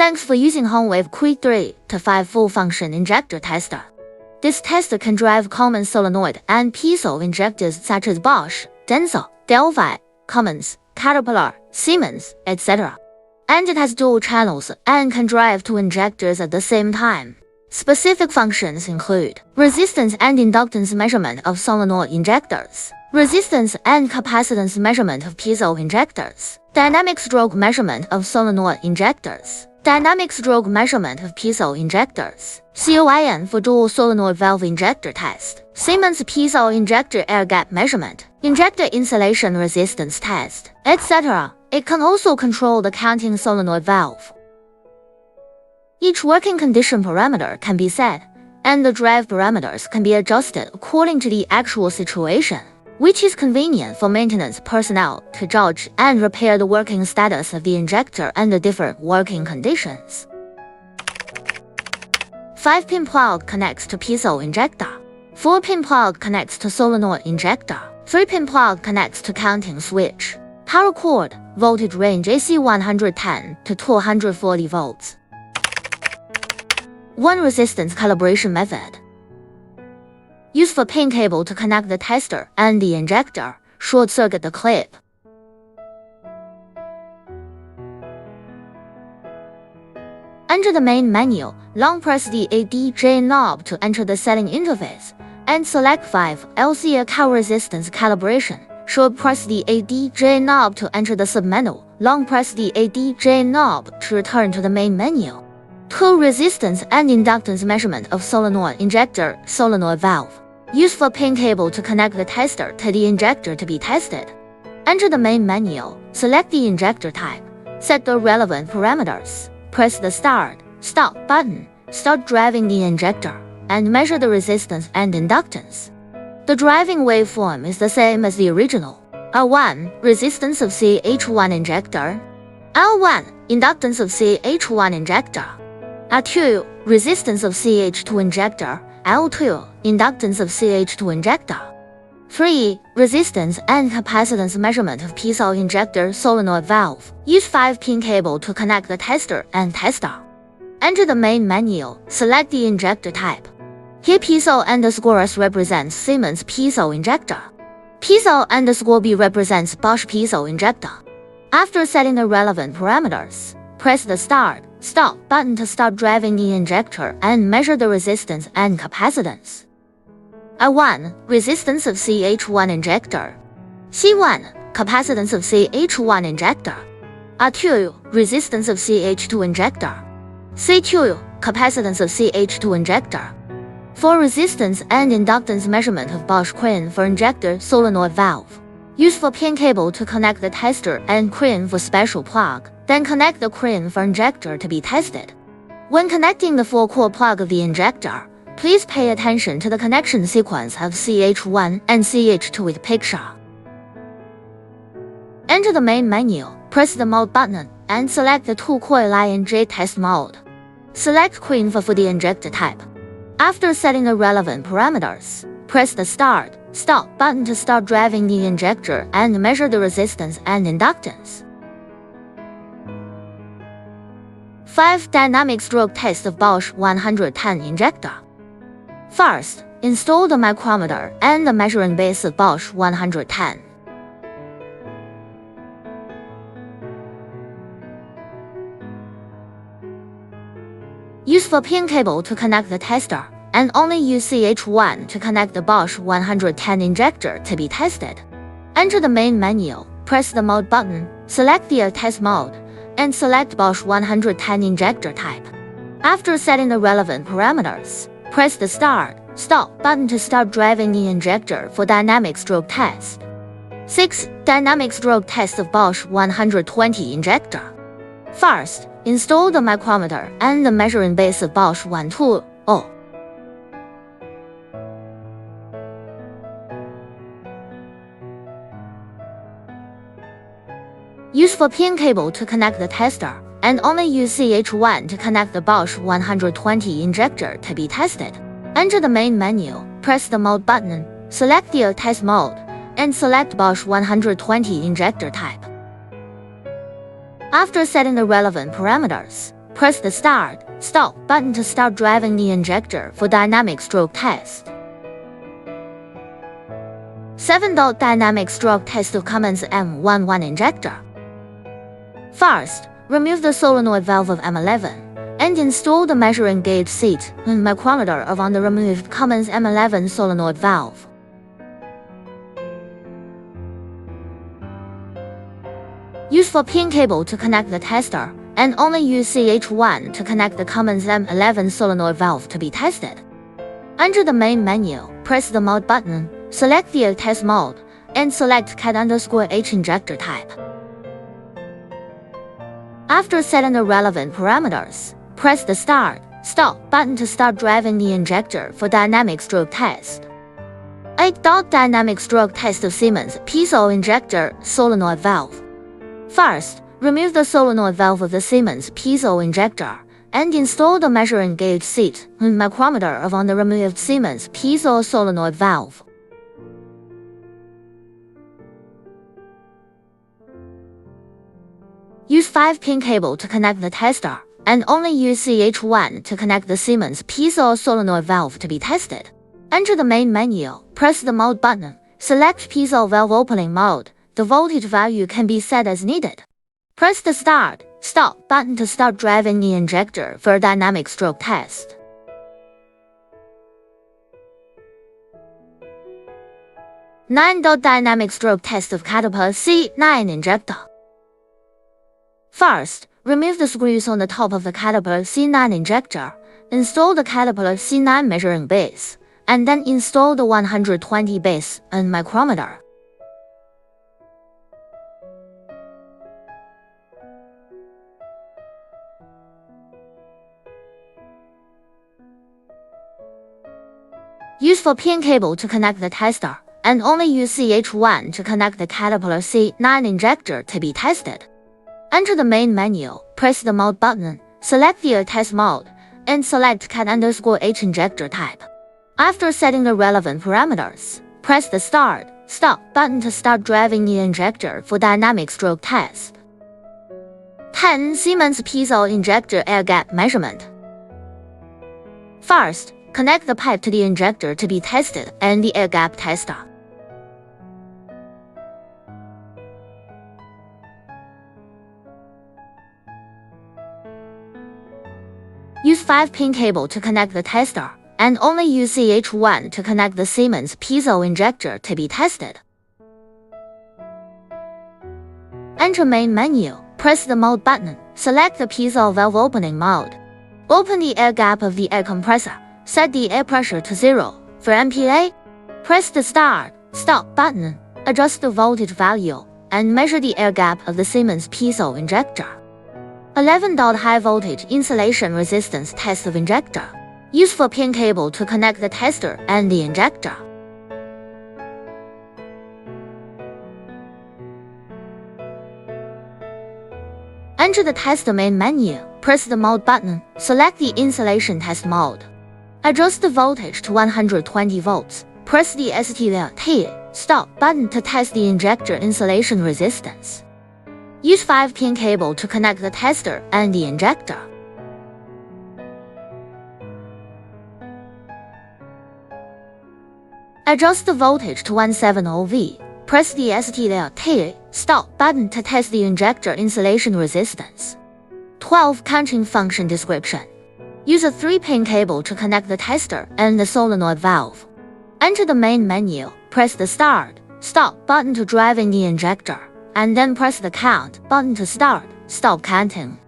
Thanks for using HomeWave CRI325 full-function injector tester. This tester can drive common solenoid and piezo injectors such as Bosch, Denso, Delphi, Cummins, Caterpillar, Siemens, etc. And it has dual channels and can drive two injectors at the same time. Specific functions include resistance and inductance measurement of solenoid injectors, resistance and capacitance measurement of piezo injectors, dynamic stroke measurement of solenoid injectors, dynamic stroke measurement of piezo injectors, CRI325 for dual solenoid valve injector test, Siemens piezo injector air gap measurement, injector insulation resistance test, etc. It can also control the counting solenoid valve. Each working condition parameter can be set, and the drive parameters can be adjusted according to the actual situation, which is convenient for maintenance personnel to judge and repair the working status of the injector under different working conditions. 5-pin plug connects to piezo injector. 4-pin plug connects to solenoid injector. 3-pin plug connects to counting switch. Power cord, voltage range AC 110 to 240 volts. 1 resistance calibration method. Use for pin cable to connect the tester and the injector, short circuit the clip. Enter the main menu, long press the ADJ knob to enter the setting interface, and select 5 LC car resistance calibration. Short press the ADJ knob to enter the submenu, long press the ADJ knob to return to the main menu. 2 resistance and inductance measurement of solenoid injector, solenoid valve. Use for pin cable to connect the tester to the injector to be tested. Enter the main menu, select the injector type, set the relevant parameters, press the start, stop button, start driving the injector, and measure the resistance and inductance. The driving waveform is the same as the original. R1, resistance of CH1 injector. R1, inductance of CH1 injector. R2, resistance of CH2 injector. L2, inductance of CH2 injector. 3. Resistance and capacitance measurement of piezo injector solenoid valve. Use 5-pin cable to connect the tester and tester. Enter the main menu, select the injector type. Here Piezo_S represents Siemens piezo injector. Piezo_B represents Bosch piezo injector. After setting the relevant parameters, press the start, stop button to start driving the injector and measure the resistance and capacitance. R1, resistance of CH1 injector. C1, capacitance of CH1 injector. R2, resistance of CH2 injector. C2, capacitance of CH2 injector. For resistance and inductance measurement of Bosch CRIN4 injector solenoid valve. Use for pin cable to connect the tester and CRIN4 special plug, then connect the CRIN4 injector to be tested. When connecting the 4-core plug of the injector, please pay attention to the connection sequence of CH1 and CH2 with picture. Enter the main menu, press the mode button, and select the 2-coil INJ test mode. Select CRIN4 for the injector type. After setting the relevant parameters, press the start, stop button to start driving the injector and measure the resistance and inductance. 5. Dynamic stroke test of Bosch 110 injector. First, install the micrometer and the measuring base of Bosch 110. Use for pin cable to connect the tester, and only use CH1 to connect the Bosch 110 injector to be tested. Enter the main menu, press the mode button, select the test mode, and select Bosch 110 injector type. After setting the relevant parameters, press the start, stop button to start driving the injector for dynamic stroke test. 6. Dynamic stroke test of Bosch 120 injector. First, install the micrometer and the measuring base of Bosch 120. Use for pin cable to connect the tester, and only use CH1 to connect the Bosch 120 injector to be tested. Enter the main menu, press the mode button, select the test mode, and select Bosch 120 injector type. After setting the relevant parameters, press the Start, Stop button to start driving the injector for dynamic stroke test. 7. Dynamic stroke test of Cummins M11 injector. First, remove the solenoid valve of M11 and install the measuring gauge seat and micrometer on the removed Cummins M11 solenoid valve. Use 4-pin cable to connect the tester, and only use CH1 to connect the Cummins M11 solenoid valve to be tested. Enter the main menu, press the mode button, select the test mode, and select CAT_H injector type. After setting the relevant parameters, press the Start, Stop button to start driving the injector for dynamic stroke test. 8. Dynamic stroke test of Siemens Piezo injector solenoid valve. First, remove the solenoid valve of the Siemens Piezo injector and install the measuring gauge seat and micrometer on the removed Siemens Piezo solenoid valve. Use 5-pin cable to connect the tester, and only use CH1 to connect the Siemens Piezo solenoid valve to be tested. Enter the main menu, press the mode button, select Piezo valve opening mode. The voltage value can be set as needed. Press the Start, Stop button to start driving the injector for a dynamic stroke test. 9. Dynamic stroke test of Caterpillar C9 injector. First, remove the screws on the top of the Caterpillar C9 injector, install the Caterpillar C9 measuring base, and then install the 120 base and micrometer. Use 4-pin cable to connect the tester, and only use CH1 to connect the Caterpillar C9 injector to be tested. Enter the main menu, press the mode button, select the test mode, and select CAT_H injector type. After setting the relevant parameters, press the Start, Stop button to start driving the injector for dynamic stroke test. 10. Siemens Piezo injector air gap measurement. First, connect the pipe to the injector to be tested and the air gap tester. Use 5-pin cable to connect the tester, and only use CH1 to connect the Siemens Piezo injector to be tested. Enter main menu, press the mode button, select the Piezo valve opening mode. Open the air gap of the air compressor, set the air pressure to 0. For MPA, press the Start, Stop button, adjust the voltage value, and measure the air gap of the Siemens Piezo injector. 11. High voltage insulation resistance test of injector. Use 4-pin cable to connect the tester and the injector. Enter the tester main menu, press the mode button, select the insulation test mode. Adjust the voltage to 120 volts, press the ST Stop button to test the injector insulation resistance. Use 5-pin cable to connect the tester and the injector. Adjust the voltage to 170 V. Press the ST Stop button to test the injector insulation resistance. 12. Counting function description. Use a 3-pin cable to connect the tester and the solenoid valve. Enter the main menu, press the Start, Stop button to drive in the injector, and then press the Count button to start, stop counting.